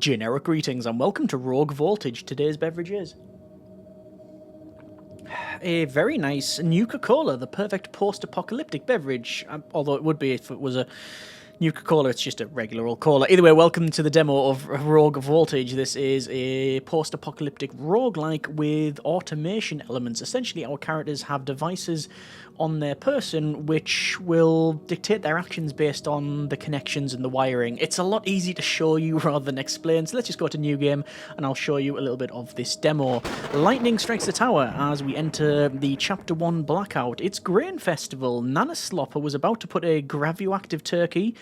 Generic greetings and welcome to Rogue Voltage. Today's beverage is a very nice Nuka-Cola, the perfect post-apocalyptic beverage. Although it would be if it was a Nuka-Cola, it's just a regular old cola. Either way, welcome to the demo of Rogue Voltage. This is a post-apocalyptic roguelike with automation elements. Essentially, our characters have devices on their person which will dictate their actions based on the connections and the wiring. It's a lot easier to show you rather than explain, so let's just go to New Game and I'll show you a little bit of this demo. Lightning strikes the tower as we enter the Chapter 1 Blackout. It's Grain Festival. Nana Slopper was about to put a gravioactive turkey,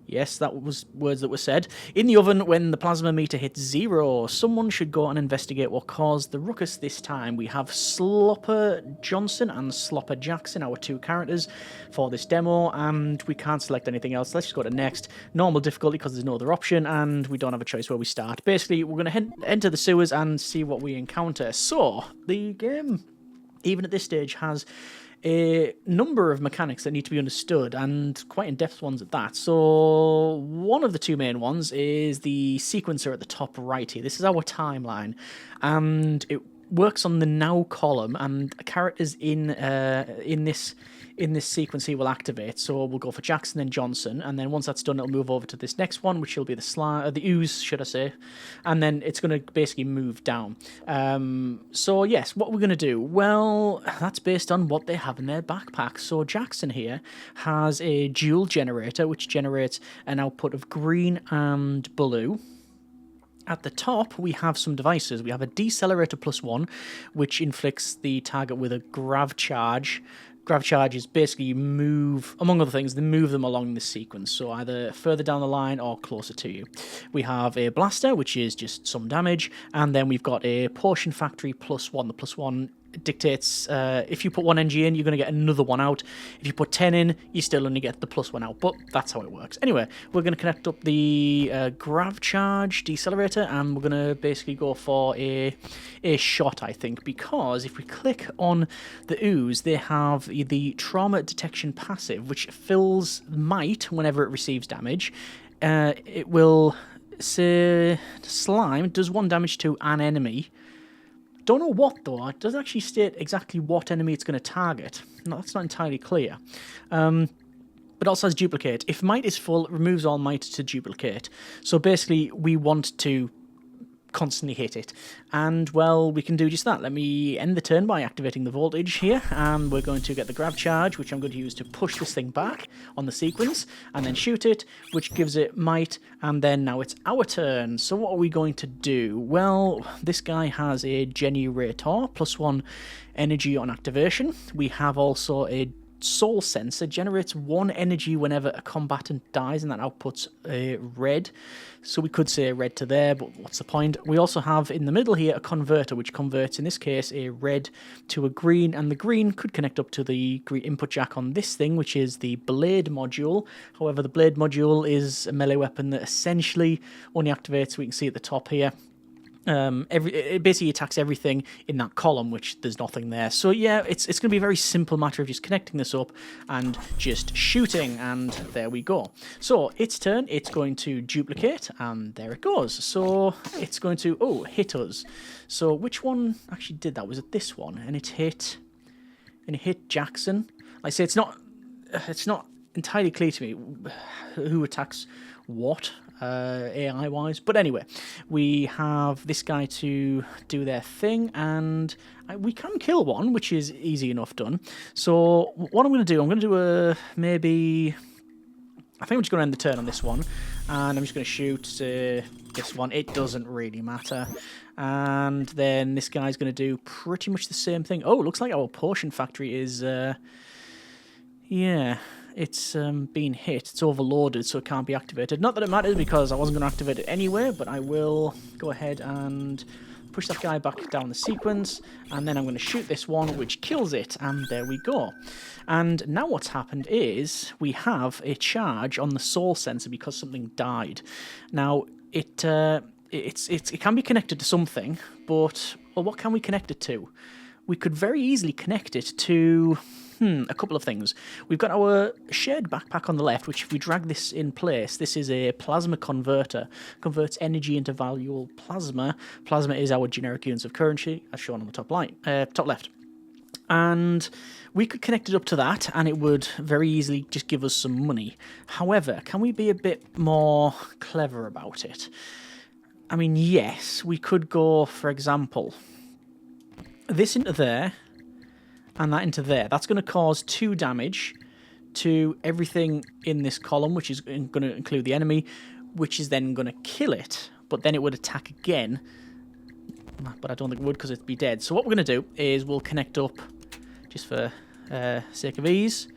yes, that was words that were said, in the oven when the plasma meter hits 0. Someone should go and investigate what caused the ruckus this time. We have Slopper Johnson and Slopper Jackson, our two characters, for this demo, and we can't select anything else. Let's just go to next. Normal difficulty because there's no other option, and we don't have a choice where we start. Basically, we're going to enter the sewers and see what we encounter. So, the game, even at this stage, has a number of mechanics that need to be understood, and quite in-depth ones at that. So one of the two main ones is the sequencer at the top right here. This is our timeline, and it works on the now column, and characters in this sequence here will activate. So we'll go for Jackson and Johnson, and then once that's done, it'll move over to this next one, which will be the ooze, should I say, and then it's going to basically move down. So yes, what we're going to do, well, that's based on what they have in their backpack. So Jackson here has a dual generator, which generates an output of green and blue. At the top, we have some devices. We have a decelerator +1, which inflicts the target with a grav charge. Grav charge is basically you move, among other things, they move them along this sequence, so either further down the line or closer to you. We have a blaster, which is just some damage, and then we've got a potion factory +1. The +1 dictates if you put 1 NG in, you're going to get another one out. If you put 10 in, you still only get the +1 out, but that's how it works. Anyway, we're going to connect up the grav charge decelerator, and we're going to basically go for a shot, I think, because if we click on the ooze, they have the trauma detection passive, which fills might whenever it receives damage. It will say slime does 1 damage to an enemy. Don't know what though. It doesn't actually state exactly what enemy it's going to target. No, that's not entirely clear. But also has duplicate. If might is full, it removes all might to duplicate. So basically, we want to constantly hit it, and well, we can do just that. Let me end the turn by activating the voltage here, and we're going to get the grav charge, which I'm going to use to push this thing back on the sequence, and then shoot it, which gives it might, and then now it's our turn. So what are we going to do? Well, this guy has a generator +1 energy on activation. We have also a soul sensor, generates 1 energy whenever a combatant dies, and that outputs a red. So we could say red to there, but what's the point? We also have in the middle here a converter, which converts, in this case, a red to a green, and the green could connect up to the green input jack on this thing, which is the blade module. However, the blade module is a melee weapon that essentially only activates, we can see at the top here, it basically attacks everything in that column, which there's nothing there. So yeah, it's going to be a very simple matter of just connecting this up and just shooting, and there we go. So its turn, it's going to duplicate, and there it goes. So it's going to hit us. So which one actually did that? Was it this one? And it hit Jackson. Like I say, it's not entirely clear to me who attacks what AI wise, but anyway, we have this guy to do their thing, and we can kill one, which is easy enough done. So what I'm going to do, I'm going to do I think I'm just going to end the turn on this one, and I'm just going to shoot this one. It doesn't really matter. And then this guy's going to do pretty much the same thing. Oh, looks like our potion factory is yeah, it's been hit. It's overloaded, so it can't be activated. Not that it matters, because I wasn't going to activate it anyway, but I will go ahead and push that guy back down the sequence, and then I'm going to shoot this one, which kills it, and there we go. And now what's happened is we have a charge on the soul sensor because something died. Now, it can be connected to something, but well, what can we connect it to? we could very easily connect it to a couple of things. We've got our shared backpack on the left, which if we drag this in place, this is a plasma converter. Converts energy into valuable plasma. Plasma is our generic units of currency, as shown on the top left. And we could connect it up to that, and it would very easily just give us some money. However, can we be a bit more clever about it? I mean, yes, we could go, for example, this into there, and that into there. That's going to cause 2 damage to everything in this column, which is going to include the enemy, which is then going to kill it. But then it would attack again. But I don't think it would because it'd be dead. So what we're going to do is we'll connect up, just for sake of ease,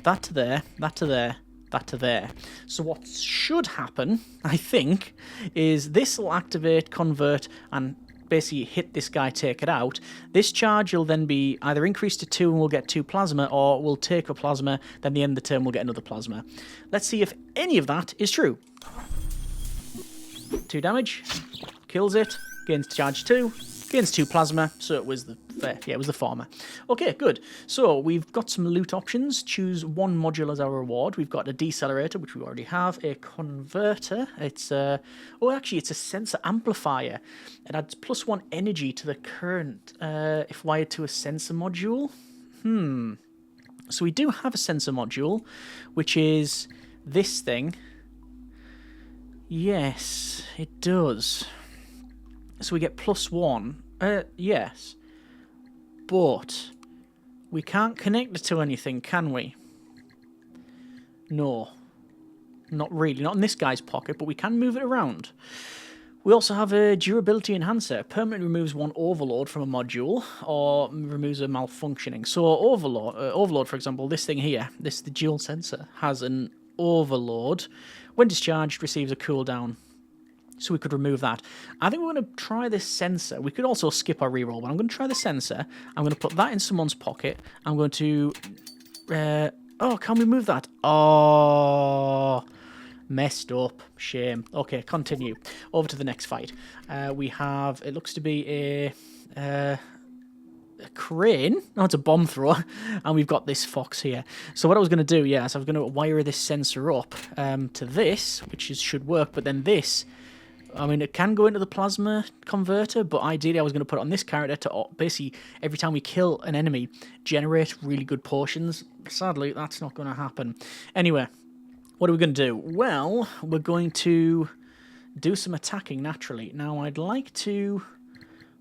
that to there, that to there, that to there. So what should happen, I think, is this will activate, convert, and basically hit this guy, take it out. This charge will then be either increased to 2 and we'll get 2 plasma, or we'll take a plasma, then the end of the turn we'll get another plasma. Let's see if any of that is true. 2 damage, kills it, gains charge 2, gains 2 plasma, so it was the former. Okay, good. So we've got some loot options. Choose 1 module as our reward. We've got a decelerator, which we already have, a converter. It's it's a sensor amplifier. It adds +1 energy to the current if wired to a sensor module. So we do have a sensor module, which is this thing. Yes, it does. So we get +1. Yes. But we can't connect it to anything, can we? No. Not really. Not in this guy's pocket, but we can move it around. We also have a durability enhancer. Permanently removes 1 overload from a module, or removes a malfunctioning. So overload, for example, this thing here, the dual sensor, has an overload. When discharged, receives a cooldown. So we could remove that. I think we're going to try this sensor. We could also skip our reroll, but I'm going to try the sensor. I'm going to put that in someone's pocket. I'm going to... can we move that? Oh, messed up. Shame. Okay, continue. Over to the next fight. We have... It looks to be a crane. No, it's a bomb thrower. And we've got this fox here. So what I was going to do, I was going to wire this sensor up to this, which should work, but then this... I mean, it can go into the plasma converter, but ideally I was going to put it on this character to basically, every time we kill an enemy, generate really good potions. Sadly, that's not going to happen. Anyway, what are we going to do? Well, we're going to do some attacking naturally. Now, I'd like to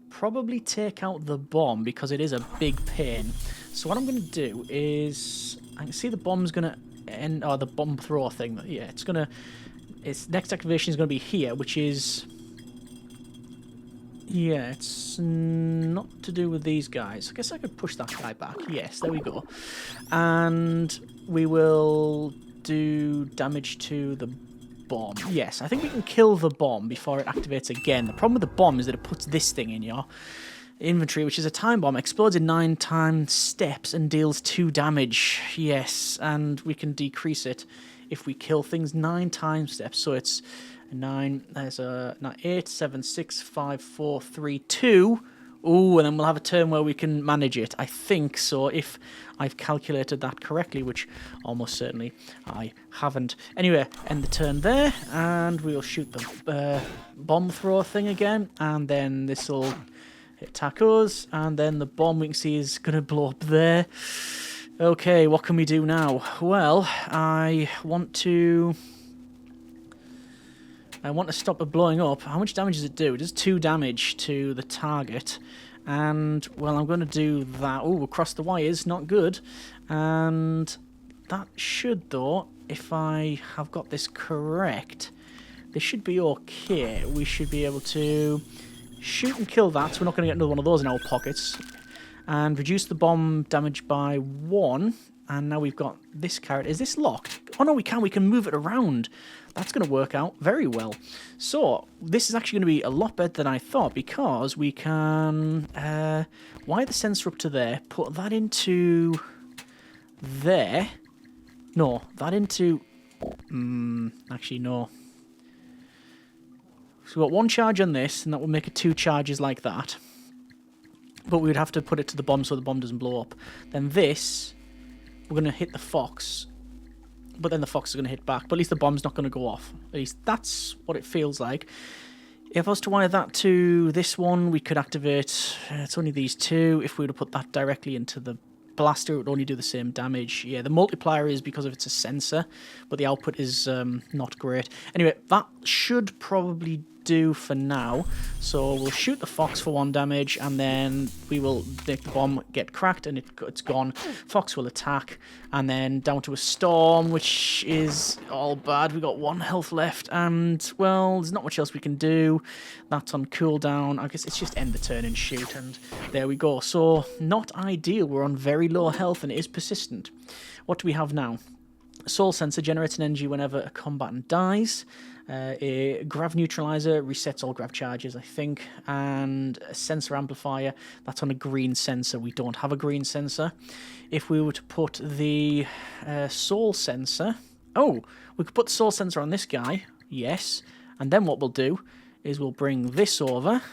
probably take out the bomb because it is a big pain. So what I'm going to do is, I can see the bomb's going to end, or the bomb thrower thing. Yeah, it's going to... Its next activation is going to be here, which is... Yeah, it's not to do with these guys. I guess I could push that guy back. Yes, there we go. And we will do damage to the bomb. Yes, I think we can kill the bomb before it activates again. The problem with the bomb is that it puts this thing in your inventory, which is a time bomb. Explodes in 9 times steps and deals 2 damage. Yes, and we can decrease it if we kill things 9 time steps. So it's 9, there's a 8, 7, 6, 5, 4, 3, 2. Ooh, and then we'll have a turn where we can manage it. I think so, if I've calculated that correctly, which almost certainly I haven't. Anyway, end the turn there, and we'll shoot the bomb thrower thing again, and then this will attack us, and then the bomb we can see is going to blow up there. Okay, what can we do now? Well, I want to stop it blowing up. How much damage does it do? It does 2 damage to the target. And, well, I'm going to do that. Oh, across the wires, not good. And that should, though, if I have got this correct, this should be okay. We should be able to shoot and kill that, so we're not going to get another one of those in our pockets. And reduce the bomb damage by 1. And now we've got this character. Is this locked? Oh, no, we can. We can move it around. That's going to work out very well. So, this is actually going to be a lot better than I thought, because we can wire the sensor up to there, put that into there. No, that into... actually, no. So we've got 1 charge on this, and that will make it 2 charges like that. but we would have to put it to the bomb so the bomb doesn't blow up. Then this, we're going to hit the fox, but then the fox is going to hit back. But at least the bomb's not going to go off. At least that's what it feels like. If I was to wire that to this one, we could activate... it's only these two. If we were to put that directly into the blaster, it would only do the same damage. Yeah, the multiplier is because of it's a sensor, but the output is not great. Anyway, that should probably do for now. So we'll shoot the fox for 1 damage, and then we will make the bomb get cracked, and it's gone. Fox will attack, and then down to a storm, which is all bad. We got 1 health left, and, well, there's not much else we can do. That's on cooldown. I guess it's just end the turn and shoot, and there we go. So, not ideal. We're on very low health, and it is persistent. What do we have now? Soul Sensor generates an energy whenever a combatant dies. A grav neutralizer resets all grav charges, I think, and a sensor amplifier, that's on a green sensor. We don't have a green sensor. If we were to put the soul sensor, oh, we could put the soul sensor on this guy, yes, and then what we'll do is we'll bring this over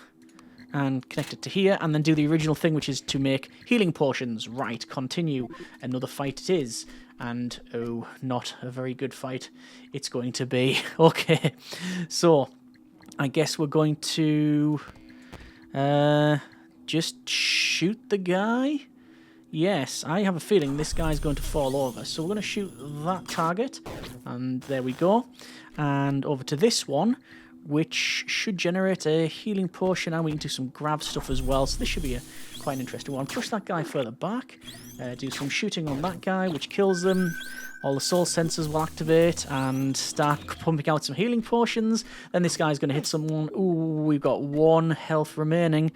and connect it to here, and then do the original thing, which is to make healing potions. Right, continue. Another fight it is. And, oh, not a very good fight it's going to be. Okay, so I guess we're going to just shoot the guy. Yes, I have a feeling this guy's going to fall over. So we're going to shoot that target, and there we go. And over to this one, which should generate a healing potion, and we can do some grab stuff as well. So this should be quite an interesting one. Push that guy further back. Do some shooting on that guy, which kills them. All the soul sensors will activate and start pumping out some healing potions. Then this guy's going to hit someone. Ooh, we've got 1 health remaining.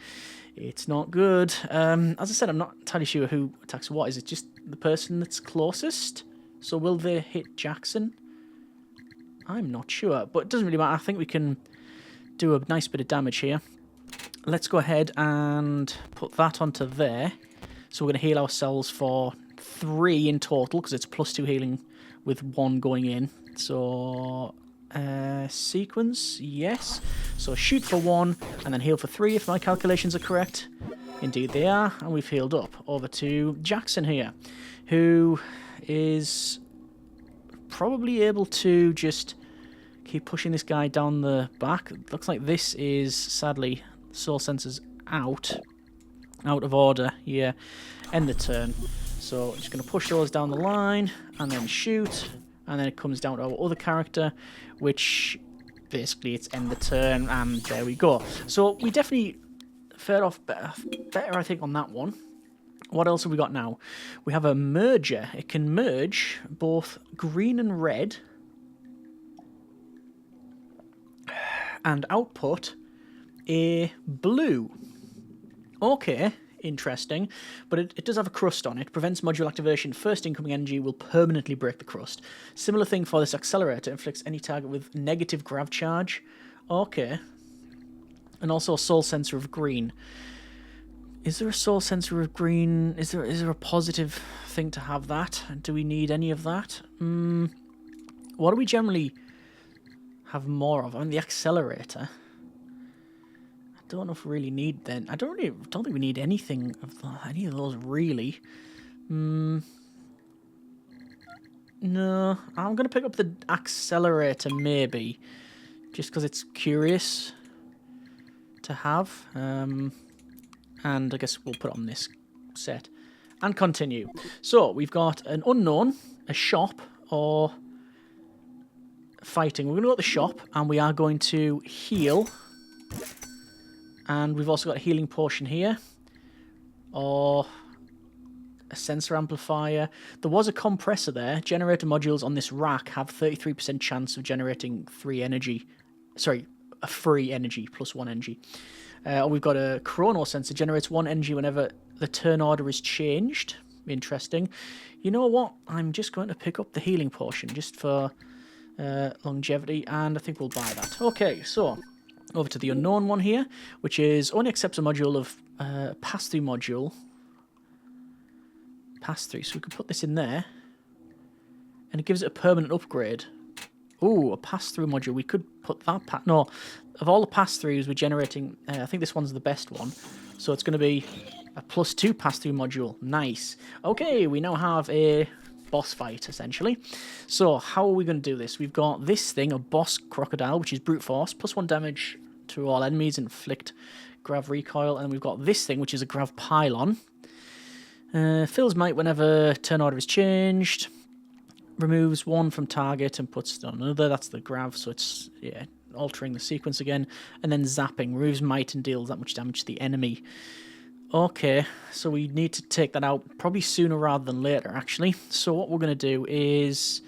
It's not good. As I said, I'm not entirely sure who attacks what. Is it just the person that's closest? So will they hit Jackson? I'm not sure, but it doesn't really matter. I think we can do a nice bit of damage here. Let's go ahead and put that onto there. So we're going to heal ourselves for 3 in total, because it's +2 healing with 1 going in. So, sequence, yes. So shoot for 1, and then heal for 3, if my calculations are correct. Indeed they are, and we've healed up. Over to Jackson here, who is probably able to just keep pushing this guy down the back. Looks like this is, sadly, soul sensors out of order. Yeah, end the turn. So I'm just going to push those down the line and then shoot, and then it comes down to our other character, which basically it's end the turn, and there we go. So we definitely fared off better I think on that one. What else have we got now? We have a merger. It can merge both green and red and output a blue. Okay, interesting. But it does have a crust on it. Prevents module activation. First incoming energy will permanently break the crust. Similar thing for this accelerator. Inflicts any target with negative grav charge. Okay. And also a soul sensor of green. Is there a soul sensor of green? Is there a positive thing to have that? Do we need any of that? What do we generally have more of? I mean, the accelerator. I don't know if we really need then. I don't think we need anything of any of those really. No, I'm gonna pick up the accelerator maybe, just because it's curious to have. And I guess we'll put it on this set and continue. So we've got an unknown, a shop, or fighting. We're going to go to the shop, and we are going to heal. And we've also got a healing potion here, or a sensor amplifier. There was a compressor there. Generator modules on this rack have 33% chance of generating 3 energy. Sorry, a free energy, plus 1 energy. We've got a chrono sensor, generates 1 energy whenever the turn order is changed. Interesting. You know what? I'm just going to pick up the healing potion just for longevity, and I think we'll buy that. Okay, so over to the unknown one here, which is only accepts a module of pass-through module. Pass-through, so we could put this in there, and it gives it a permanent upgrade. Ooh, a pass-through module. We could put that no, of all the pass-throughs we're generating, I think this one's the best one. So it's going to be A +2 pass-through module. Nice. Okay, we now have a boss fight, essentially. So, how are we going to do this? We've got this thing, a boss crocodile, which is brute force, +1 damage to all enemies, inflict grav recoil, and we've got this thing, which is a grav pylon. Fills might whenever turn order is changed. Removes 1 from target and puts it on another. That's the grav, so it's, yeah, altering the sequence again. And then zapping. Removes might and deals that much damage to the enemy. Okay, so we need to take that out probably sooner rather than later, actually. So what we're going to do is,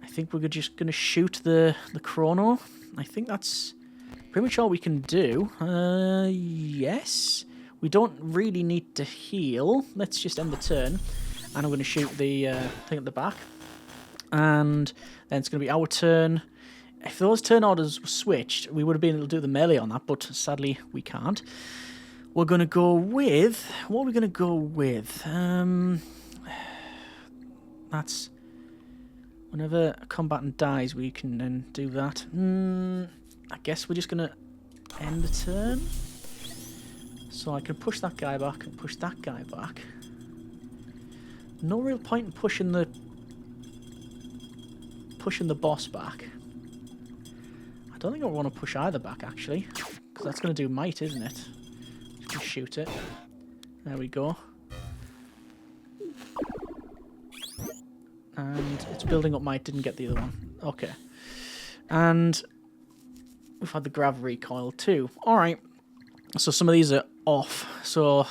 I think we're just going to shoot the chrono. I think that's pretty much all we can do. Yes. We don't really need to heal. Let's just end the turn. And I'm going to shoot the thing at the back. And then it's going to be our turn. If those turn orders were switched, we would have been able to do the melee on that, but sadly we can't. We're going to go with... What are we going to go with? That's... Whenever a combatant dies, we can then do that. I guess we're just going to end the turn. So I can push that guy back and push that guy back. No real point in pushing the boss back. I don't think I want to push either back, actually. Because that's going to do might, isn't it? Just shoot it. There we go. And it's building up might, didn't get the other one. Okay. And we've had the grav recoil too. Alright. So some of these are off. So...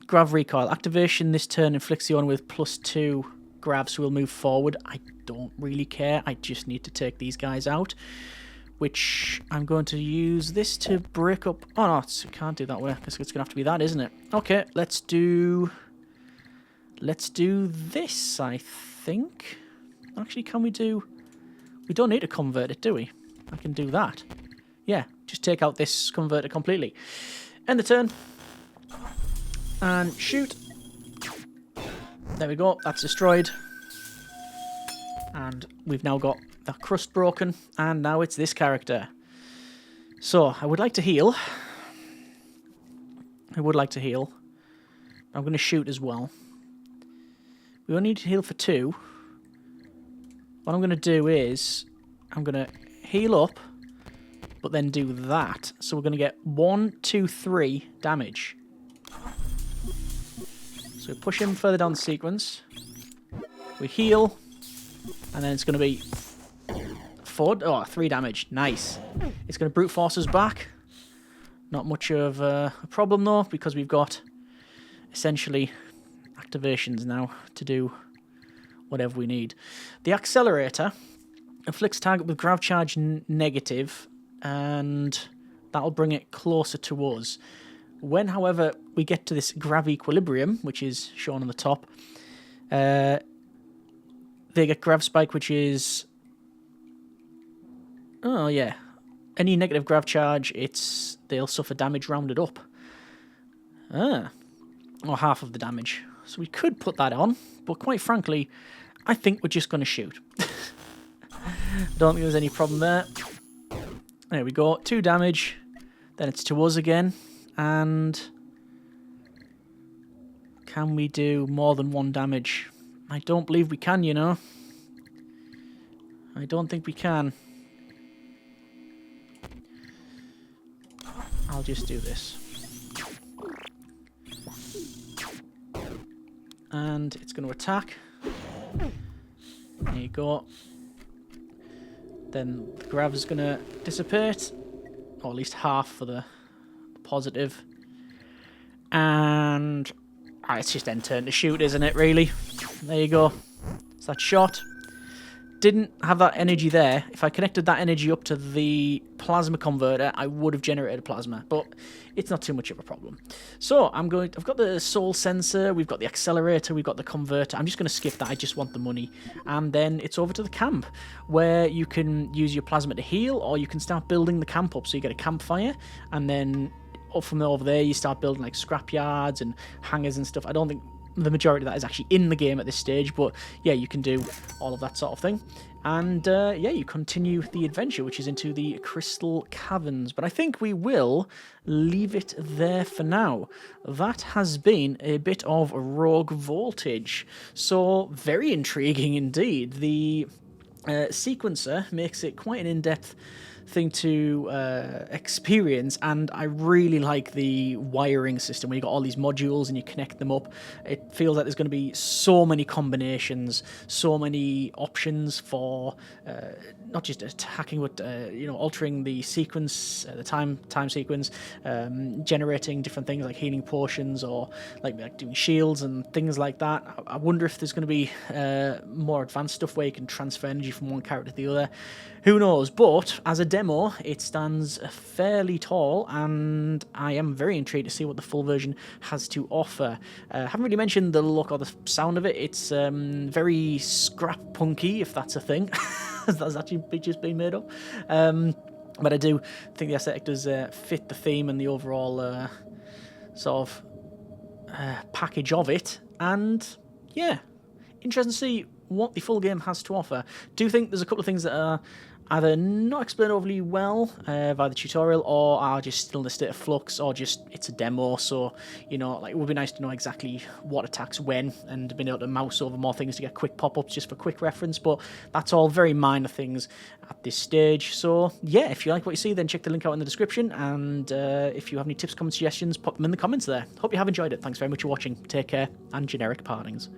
Grav recoil. Activation this turn inflicts the owner with +2 grav, so we'll move forward. I don't really care. I just need to take these guys out. Which I'm going to use this to break up... Oh no, it can't do that way. I guess it's going to have to be that, isn't it? Okay, let's do this, I think. Actually, can we do... We don't need to convert it, do we? I can do that. Yeah, just take out this converter completely. End the turn. And shoot. There we go, that's destroyed. And we've now got that crust broken, and now it's this character. So, I would like to heal. I'm going to shoot as well. We only need to heal for 2. What I'm going to do is, I'm going to heal up, but then do that. So we're going to get 1, 2, 3 damage. So we push him further down the sequence. We heal. And then it's going to be 3 damage. Nice. It's going to brute force us back. Not much of a problem though, because we've got essentially activations now to do whatever we need. The accelerator inflicts target with grav charge negative, and that'll bring it closer to us. When, however, we get to this grav equilibrium, which is shown on the top, they get grav spike, which is... Oh, yeah. Any negative grav charge, they'll suffer damage rounded up. Or half of the damage. So we could put that on, but quite frankly, I think we're just going to shoot. Don't think there's any problem there. There we go. 2 damage. Then it's to us again. And... Can we do more than 1 damage? I don't believe we can, you know. I don't think we can. I'll just do this. And it's going to attack. There you go. Then the grav is going to dissipate. Or at least half for the positive. And... it's just end turn to shoot, isn't it, really? There you go. It's that shot. Didn't have that energy there. If I connected that energy up to the plasma converter, I would have generated plasma, but it's not too much of a problem. So I've got the soul sensor, we've got the accelerator, we've got the converter. I'm just going to skip that. I just want the money. And then it's over to the camp, where you can use your plasma to heal, or you can start building the camp up. So you get a campfire, and then up from over there you start building like scrap yards and hangars and stuff. I don't think the majority of that is actually in the game at this stage, but yeah, you can do all of that sort of thing. And yeah, you continue the adventure, which is into the Crystal Caverns. But I think we will leave it there for now. That has been a bit of Rogue Voltage. So, very intriguing indeed. The sequencer makes it quite an in-depth thing to experience, and I really like the wiring system where you got all these modules and you connect them up. It feels like there's going to be so many combinations, so many options for not just attacking, but altering the sequence, the time sequence, generating different things like healing potions or like doing shields and things like that. I wonder if there's going to be more advanced stuff where you can transfer energy from one character to the other. Who knows? But as a demo, it stands fairly tall, and I am very intrigued to see what the full version has to offer. Haven't really mentioned the look or the sound of it. It's very scrap punky, if that's a thing. That's actually just been made up. But I do think the aesthetic does fit the theme and the overall sort of package of it. And yeah, interesting to see what the full game has to offer. Do think there's a couple of things that are either not explained overly well via the tutorial, or are just still in a state of flux, or just it's a demo, so it would be nice to know exactly what attacks when, and being able to mouse over more things to get quick pop-ups just for quick reference. But that's all very minor things at this stage. So yeah, if you like what you see, then check the link out in the description, and if you have any tips, comments, suggestions, pop them in the comments there. Hope you have enjoyed it. Thanks very much for watching. Take care, and generic partings.